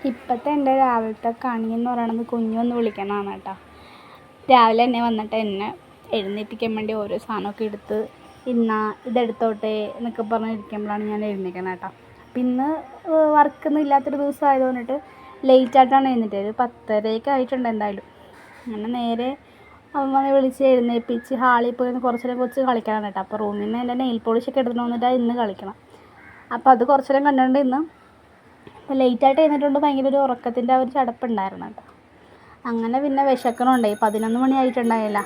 ഇപ്പോഴത്തെ എൻ്റെ രാവിലത്തെ കണി എന്ന് പറയണത് കുഞ്ഞൊന്ന് വിളിക്കണതാണ് കേട്ടോ. രാവിലെ തന്നെ വന്നിട്ട് എന്നെ എഴുന്നേൽപ്പിക്കാൻ വേണ്ടി ഓരോ സാധനമൊക്കെ എടുത്ത് ഇതെടുത്തോട്ടെ എന്നൊക്കെ പറഞ്ഞ് ഇരിക്കുമ്പോഴാണ് ഞാൻ എഴുന്നേൽക്കുന്നത് കേട്ടോ. അപ്പം ഇന്ന് വർക്കൊന്നും ഇല്ലാത്തൊരു ദിവസം ആയതുകൊണ്ടിട്ട് ലേറ്റായിട്ടാണ് എഴുന്നേറ്റത്. ഒരു 10:30 ആയിട്ടുണ്ട് എന്തായാലും. അങ്ങനെ നേരെ അവൻ വന്ന് വിളിച്ച് എഴുന്നേൽപ്പിച്ച് ഹാളിൽ പോയി കുറച്ച് നേരം കൊച്ച് കളിക്കണം കേട്ടോ. അപ്പോൾ റൂമിൽ നിന്ന് എൻ്റെ നെയിൽ പോളിഷൊക്കെ എടുത്തിട്ട് വന്നിട്ട് ഇന്ന് കളിക്കണം. അപ്പോൾ അത് കുറച്ച് നേരം കണ്ടുകൊണ്ട് ഇന്ന് അപ്പോൾ ലേറ്റായിട്ട് എഴുന്നേറ്റുകൊണ്ട് ഭയങ്കര ഒരു ഉറക്കത്തിൻ്റെ ഒരു ചടപ്പുണ്ടായിരുന്നു കേട്ടോ. അങ്ങനെ പിന്നെ വിശക്കണമുണ്ടായി. 11 മണി ആയിട്ടുണ്ടായില്ല.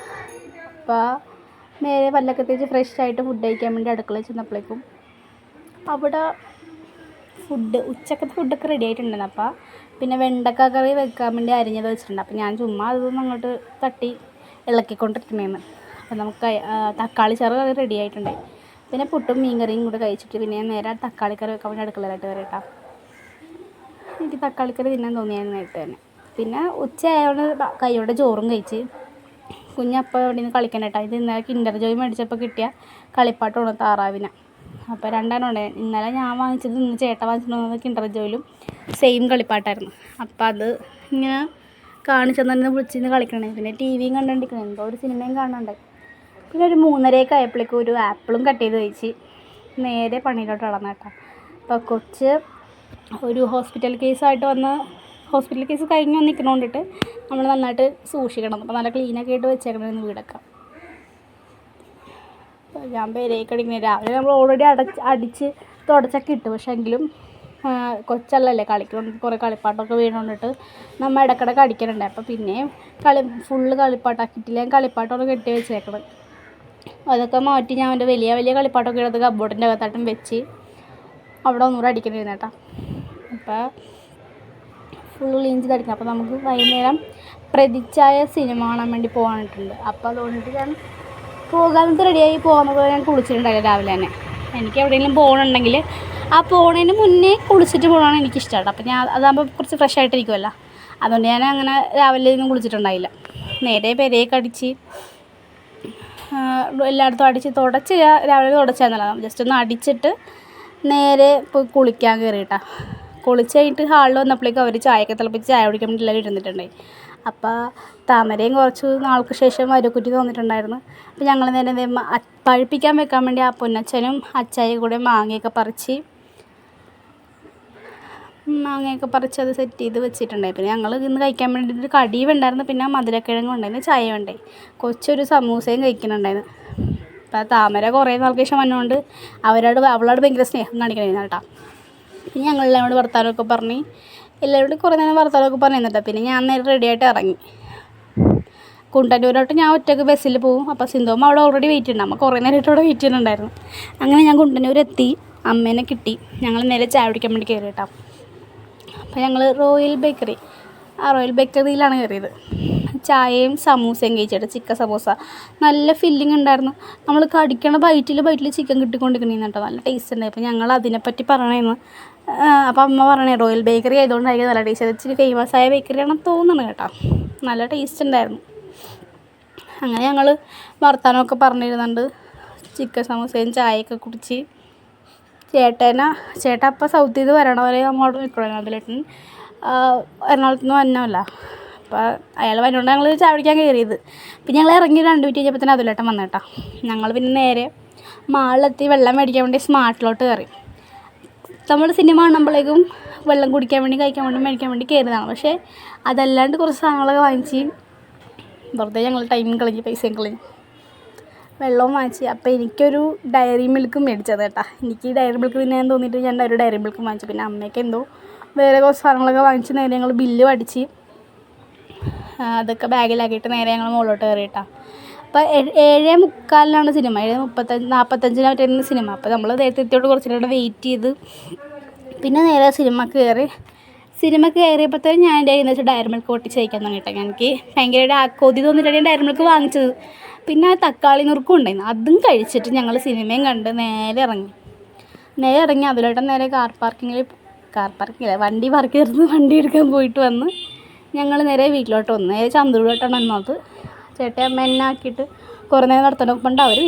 അപ്പോൾ നേരെ പല്ലൊക്കെ തേച്ച് ഫ്രഷ് ആയിട്ട് ഫുഡ് കഴിക്കാൻ വേണ്ടി അടുക്കളയിൽ ചെന്നപ്പോഴേക്കും അവിടെ ഉച്ചക്കത്തെ ഫുഡൊക്കെ റെഡി ആയിട്ടുണ്ടായിരുന്നു. അപ്പോൾ പിന്നെ വെണ്ടക്ക കറി വെക്കാൻ വേണ്ടി അരിഞ്ഞത് വെച്ചിട്ടുണ്ട്. അപ്പോൾ ഞാൻ ചുമ്മാ അതൊന്നും അങ്ങോട്ട് തട്ടി ഇളക്കിക്കൊണ്ടിരിക്കണേന്ന്. അപ്പോൾ നമുക്ക് തക്കാളി ചാറ് കറി റെഡി ആയിട്ടുണ്ടായി. പിന്നെ പുട്ടും മീൻ കറിയും കൂടെ കഴിച്ചിട്ട് പിന്നെ ഞാൻ നേരെ തക്കാളി കറി വെക്കാൻ വേണ്ടി അടുക്കളയിലായിട്ട് കയറി കേട്ടോ. എനിക്ക് തക്കാളിക്കറി തിന്നാൻ തോന്നിയായിരുന്നു നേരത്തെ തന്നെ. പിന്നെ ഉച്ചയായതുകൊണ്ട് കൈയോടെ ചോറും കഴിച്ച് കുഞ്ഞപ്പോൾ ഇവിടെ നിന്ന് കളിക്കാൻ കേട്ടോ. ഇത് ഇന്നലെ കിൻഡർ ജോയ് മേടിച്ചപ്പോൾ കിട്ടിയ കളിപ്പാട്ടമാണ് താറാവിനെ. അപ്പോൾ രണ്ടെണ്ണം ഉണ്ട്. ഇന്നലെ ഞാൻ വാങ്ങിച്ചത് ഇന്ന് ചേട്ടൻ വാങ്ങിച്ചിട്ട് കിൻഡർ ജോയിലും സെയിം കളിപ്പാട്ടായിരുന്നു. അപ്പോൾ അത് ഇങ്ങനെ കാണിച്ചെന്നു വിളിച്ചിരുന്ന് കളിക്കണേ. പിന്നെ ടി വിയും കണ്ടുകൊണ്ടിരിക്കണേ. എന്തോ ഒരു സിനിമയും കാണുന്നുണ്ട്. പിന്നെ ഒരു 3:30 ആയപ്പോഴേക്കും ഒരു ആപ്പിളും കട്ട് ചെയ്ത് കഴിച്ച് നേരെ പണിയിലോട്ട് നടന്നു കേട്ടോ. അപ്പോൾ കൊച്ച് ഒരു ഹോസ്പിറ്റൽ കേസായിട്ട് ഹോസ്പിറ്റൽ കേസ് കഴിഞ്ഞ് നിൽക്കണോണ്ടിട്ട് നമ്മൾ നന്നായിട്ട് സൂക്ഷിക്കണം. അപ്പോൾ നല്ല ക്ലീനൊക്കെ ആയിട്ട് വെച്ചേക്കണമെന്ന് വീടൊക്കെ. അപ്പോൾ ഞാൻ പേരേക്ക് അടിക്കുന്നത് രാവിലെ നമ്മൾ ഓൾറെഡി അടിച്ച് തുടച്ചൊക്കെ ഇട്ടു. പക്ഷേ എങ്കിലും കൊച്ചല്ലല്ലേ കളിക്കൊണ്ട് കുറേ കളിപ്പാട്ടമൊക്കെ വീണുകൊണ്ടിട്ട് നമ്മൾ ഇടയ്ക്കിടയ്ക്ക് അടിക്കലുണ്ട്. അപ്പോൾ പിന്നെയും ഫുള്ള് കളിപ്പാട്ടാക്കിയിട്ടില്ല. ഞാൻ കളിപ്പാട്ടമൊക്കെ കെട്ടി വെച്ചേക്കണം. അതൊക്കെ മാറ്റി ഞാൻ എൻ്റെ വലിയ വലിയ കളിപ്പാട്ടമൊക്കെ എടുത്ത് കബോർഡിൻ്റെ അകത്തായിട്ടും വെച്ച് അവിടെ ഒന്നുകൂടെ അടിക്കണ്ടിരുന്നു കേട്ടോ. അപ്പോൾ ഫുള്ള് ക്ലീൻ ചെയ്ത് അടിക്കണം. അപ്പോൾ നമുക്ക് വൈകുന്നേരം പ്രതിച്ഛായ സിനിമ കാണാൻ വേണ്ടി പോകാനിട്ടുണ്ട്. അപ്പോൾ അതുകൊണ്ടിട്ട് ഞാൻ പോകാനത്ത് റെഡിയായി പോകുന്നത് ഞാൻ കുളിച്ചിട്ടുണ്ടായില്ല രാവിലെ തന്നെ. എനിക്ക് എവിടെയെങ്കിലും പോകണമെന്നുണ്ടെങ്കിൽ ആ പോണതിന് മുന്നേ കുളിച്ചിട്ട് പോകണമെന്ന് എനിക്കിഷ്ടമാണ്. അപ്പോൾ ഞാൻ അതാകുമ്പോൾ കുറച്ച് ഫ്രഷ് ആയിട്ടിരിക്കുമല്ലോ. അതുകൊണ്ട് ഞാൻ അങ്ങനെ രാവിലെ ഒന്നും കുളിച്ചിട്ടുണ്ടായില്ല. നേരെ പെരയൊക്കെ അടിച്ച് എല്ലായിടത്തും അടിച്ച് തുടച്ച് രാവിലെ തുടച്ചാന്നല്ല, ജസ്റ്റ് ഒന്ന് അടിച്ചിട്ട് നേരെ പോയി കുളിക്കാൻ കയറിയിട്ടാ. കുളിച്ച് കഴിഞ്ഞിട്ട് ഹാളിൽ വന്നപ്പോഴേക്കും അവർ ചായയൊക്കെ തിളപ്പിച്ച് ചായ കുടിക്കാൻ വേണ്ടി എല്ലാവരും ഇരുന്നിട്ടുണ്ടായി. അപ്പോൾ താമരയും കുറച്ച് നാൾക്ക് ശേഷം വരക്കുറ്റി തോന്നിയിട്ടുണ്ടായിരുന്നു. അപ്പോൾ ഞങ്ങൾ നേരെ പഴുപ്പിക്കാൻ വെക്കാൻ വേണ്ടി ആ പൊന്നച്ഛനും അച്ചായും കൂടെ മാങ്ങയൊക്കെ പറിച്ച് അത് സെറ്റ് ചെയ്ത് വെച്ചിട്ടുണ്ടായി. പിന്നെ ഞങ്ങൾ ഇന്ന് കഴിക്കാൻ വേണ്ടിയിട്ട് കടിയും ഉണ്ടായിരുന്നു. പിന്നെ മധുരക്കിഴങ്ങും ഉണ്ടായിരുന്നു, ചായ ഉണ്ടായി. കൊച്ചൊരു സമൂസയും കഴിക്കുന്നുണ്ടായിരുന്നു. അപ്പോൾ താമര കുറേ നാൾക്ക് ശേഷം വന്നുകൊണ്ട് അവളോട് ഭയങ്കര സ്നേഹം കാണിക്കണമായിരുന്നു കേട്ടോ. പിന്നെ ഞങ്ങളെല്ലാവരോട് വർത്താനമൊക്കെ പറഞ്ഞ് എല്ലാവരോടും കുറേ നേരം വർത്താനമൊക്കെ പറഞ്ഞിരുന്നിട്ടോ. പിന്നെ ഞാൻ നേരെ റെഡിയായിട്ട് ഇറങ്ങി. കുണ്ടന്നൂരോട്ട് ഞാൻ ഒറ്റയ്ക്ക് ബസ്സിൽ പോകും. അപ്പോൾ സിന്ധുമ്മ അവിടെ ഓൾറെഡി വെയിറ്റ് ഉണ്ട്. അമ്മ കുറേ നേരമായിട്ട് അവിടെ വെയിറ്റ് ചെയ്യുന്നുണ്ടായിരുന്നു. അങ്ങനെ ഞാൻ കുണ്ടന്നൂരെത്തി. അമ്മേനെ കിട്ടി. ഞങ്ങൾ നേരെ ചായ കുടിക്കാൻ വേണ്ടി കയറി കേട്ടോ. അപ്പോൾ ഞങ്ങൾ റോയൽ ബേക്കറിയിലാണ് കയറിയത്. ചായയും സമൂസയും കഴിച്ചിട്ട് ചിക്കൻ സമൂസ നല്ല ഫില്ലിങ് ഉണ്ടായിരുന്നു. നമ്മൾ കടിക്കണ ബൈറ്റിൽ ചിക്കൻ കിട്ടിക്കൊണ്ടിരിക്കണേന്ന് കേട്ടോ. നല്ല ടേസ്റ്റ് ഉണ്ടായി. അപ്പോൾ ഞങ്ങൾ അതിനെപ്പറ്റി പറയണേന്ന്. അപ്പോൾ അമ്മ പറയണേ റോയൽ ബേക്കറി ആയതുകൊണ്ടായിരിക്കും നല്ല ടേസ്റ്റ്. ഇച്ചിരി ഫേമസ് ആയ ബേക്കറിയാണെന്ന് തോന്നുന്നു കേട്ടോ. നല്ല ടേസ്റ്റ് ഉണ്ടായിരുന്നു. അങ്ങനെ ഞങ്ങൾ വർത്താനമൊക്കെ പറഞ്ഞിരുന്നുണ്ട്. ചിക്കൻ സമൂസയും ചായയൊക്കെ കുടിച്ച് ചേട്ടൻ അപ്പോൾ സൗത്തിൽ നിന്ന് വരണ വരെ നമ്മളോട് നിൽക്കണമായിരുന്നു. അതിലേട്ടൻ എറണാകുളത്ത് നിന്ന് വന്നമല്ല. അപ്പോൾ അയാൾ വന്നുകൊണ്ട് ഞങ്ങൾ ചായ കുടിക്കാൻ കയറിയത്. പിന്നെ ഞങ്ങൾ ഇറങ്ങി 2 മിനിറ്റ് കഴിഞ്ഞപ്പോൾ തന്നെ അതിലേട്ടൻ വന്നു കേട്ടോ. ഞങ്ങൾ പിന്നെ നേരെ മാളിലെത്തി വെള്ളം മേടിക്കാൻ വേണ്ടി സ്മാർട്ടിലോട്ട് കയറി. നമ്മൾ സിനിമ കാണുമ്പോഴേക്കും വെള്ളം കുടിക്കാൻ വേണ്ടി കഴിക്കാൻ വേണ്ടി മേടിക്കാൻ വേണ്ടി കയറിയതാണ്. പക്ഷേ അതല്ലാണ്ട് കുറച്ച് സാധനങ്ങളൊക്കെ വാങ്ങിച്ച് വെറുതെ ഞങ്ങൾ ടൈമും കളഞ്ഞ് പൈസയും കളഞ്ഞ് വെള്ളവും വാങ്ങിച്ച്. അപ്പോൾ എനിക്കൊരു ഡയറി മിൽക്ക് മേടിച്ചത് കേട്ടോ. എനിക്ക് ഡയറി മിൽക്ക് തിന്നാൻ തോന്നിയിട്ട് ഞാൻ ഒരു ഡയറി മിൽക്ക് വാങ്ങിച്ചു. പിന്നെ അമ്മയ്ക്ക് എന്തോ വേറെ കുറച്ച് സാധനങ്ങളൊക്കെ വാങ്ങിച്ച് നേരെ ഞങ്ങൾ ബില്ല് അടിച്ച് അതൊക്കെ ബാഗിലാക്കിയിട്ട് നേരെ ഞങ്ങൾ മുകളിലോട്ട് കയറി കേട്ടോ. അപ്പോൾ 7:45 സിനിമ. 7:45 സിനിമ. അപ്പോൾ നമ്മൾ നേരത്തെ എത്തിയോട്ട് കുറച്ച് നേരം വെയിറ്റ് ചെയ്ത് പിന്നെ നേരെ സിനിമ കയറിയപ്പോഴത്തേക്കും ഞാൻ എൻ്റെ കയ്യിൽ നിന്ന് വെച്ചാൽ ഡയറി മിൽക്ക് പൊട്ടിച്ച് കഴിക്കാൻ തുടങ്ങിയിട്ടാണ്. എനിക്ക് ഭയങ്കര കൊതി തോന്നിയിട്ടാണ് ഞാൻ ഡയറി മിൽക്ക് വാങ്ങിച്ചത്. പിന്നെ തക്കാളി നുറുക്കും ഉണ്ടായിരുന്നു. അതും കഴിച്ചിട്ട് ഞങ്ങൾ സിനിമയും കണ്ട് നേരെ ഇറങ്ങി അതിലോട്ട് നേരെ കാർ പാർക്കിങ്ങില്ല വണ്ടി പാർക്ക് ചെയ്തിരുന്ന് വണ്ടി എടുക്കാൻ പോയിട്ട് വന്ന് ഞങ്ങൾ നേരെ വീട്ടിലോട്ട് വന്നു. നേരെ ചന്ദ്രൂരോട്ടാണ് വന്നത്. ചേട്ടൻ അമ്മ എന്നെ ആക്കിയിട്ട് കുറേ നേരം നടത്തണൊക്കെ ഉണ്ട് അവർ